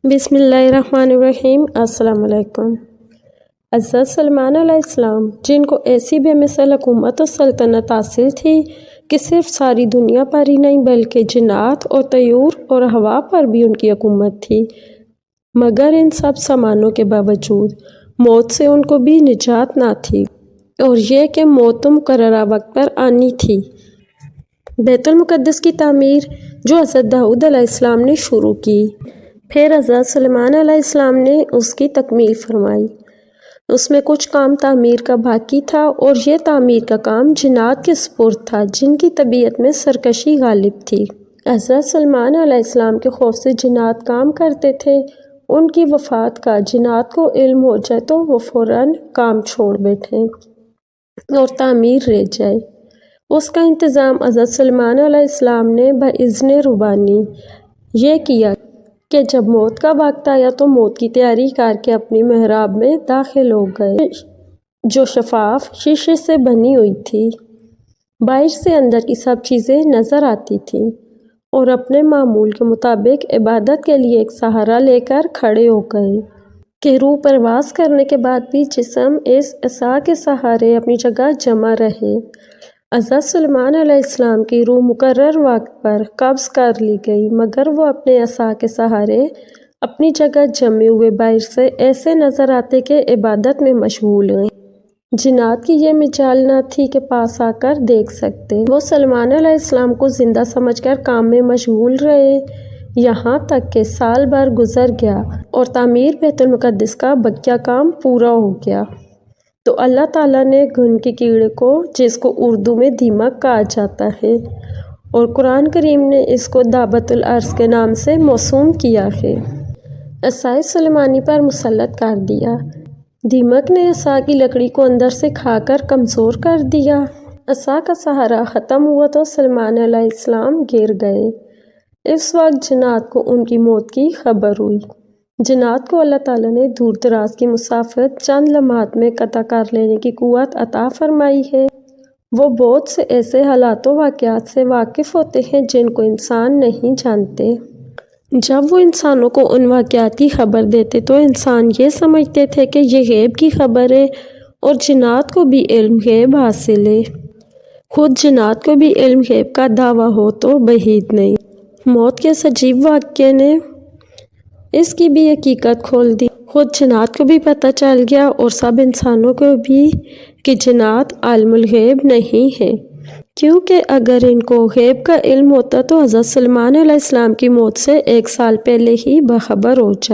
बिस्मिल्लाहिर्रहमानिर्रहीम। अस्सलाम वालेकुम। हज़रत सलमान अलैहिस्सलाम, जिनको ऐसी बेमिसाल हुकूमत और सल्तनत हासिल थी कि सिर्फ सारी दुनिया पर ही नहीं बल्कि जिन्नात और तयूर और हवा पर भी उनकी हुकूमत थी, मगर इन सब सामानों के बावजूद मौत से उनको भी निजात ना थी, और ये कि मौत तो मुकर्ररा वक्त पर आनी थी। बैतुल मुक़द्दस की तामीर जो हज़रत दाऊद अलैहिस्सलाम ने शुरू की, फिर हज़रत सुलेमान अलैहिस्सलाम ने उसकी तकमील फरमाई। उसमें कुछ काम तामीर का बाकी था और ये तामीर का काम जिन्नात के सुपुर्द था, जिनकी तबीयत में सरकशी गालिब थी। हज़रत सुलेमान अलैहिस्सलाम के खौफ से जिन्नात काम करते थे। उनकी वफ़ात का जिन्नात को इल्म हो जाए तो वो फ़ौरन काम छोड़ बैठें और तामीर रह जाए। उसका इंतज़ाम हज़रत सुलेमान अलैहिस्सलाम ने बइज़्न रुबानी ये किया कि जब मौत का वक्त आया तो मौत की तैयारी करके अपनी महराब में दाखिल हो गए, जो शफाफ शीशे से बनी हुई थी। बाहर से अंदर की सब चीज़ें नज़र आती थीं और अपने मामूल के मुताबिक इबादत के लिए एक सहारा लेकर खड़े हो गए कि रूह परवास करने के बाद भी जिस्म इस असा के सहारे अपनी जगह जमा रहे। हज़रत सुलेमान अलैहिस्सलाम की रूह मुकर्रर वक्त पर कब्ज़ कर ली गई, मगर वो अपने असा के सहारे अपनी जगह जमे हुए बाहर से ऐसे नज़र आते कि इबादत में मशगूल हैं। जिन्नात की ये मिजाल न थी कि पास आकर देख सकते। वो सुलेमान अलैहिस्सलाम को ज़िंदा समझकर काम में मशगूल रहे, यहाँ तक कि साल भर गुजर गया और तामीर बैतुल मुक़द्दस का बकिया काम पूरा हो गया। तो अल्लाह ताला ने घुन के कीड़े को, जिसको उर्दू में दीमक कहा जाता है, और कुरान करीम ने इसको दाबतुल अर्ज़ के नाम से मौसूम किया है, असाए सुलेमानी पर मुसल्लत कर दिया। दीमक ने असा की लकड़ी को अंदर से खाकर कमज़ोर कर दिया। असा का सहारा ख़त्म हुआ तो सुलेमान अलैहिस्सलाम गिर गए। इस वक्त जिन्नात को उनकी मौत की खबर हुई। जिन्नात को अल्लाह ताला ने दूर दराज की मुसाफत चंद लम्हात में कता कर लेने की कुव्वत अता फरमाई है। वो बहुत से ऐसे हालातों वाक़यात से वाकिफ़ होते हैं जिनको इंसान नहीं जानते। जब वो इंसानों को उन वाक़यात की खबर देते तो इंसान ये समझते थे कि ये गैब की खबर है और जिन्नात को भी इल्म गैब हासिल है। खुद जिन्नात को भी इल्म गैब का दावा हो तो बहीद नहीं। मौत के सजीव वाक़ये ने इसकी भी हकीकत खोल दी। खुद जिन्नात को भी पता चल गया और सब इंसानों को भी कि जिन्नात आलिमुल गैब नहीं है, क्योंकि अगर इनको गैब का इल्म होता तो हज़रत सुलेमान अलैहिस्सलाम की मौत से 1 साल पहले ही बाखबर हो जाता।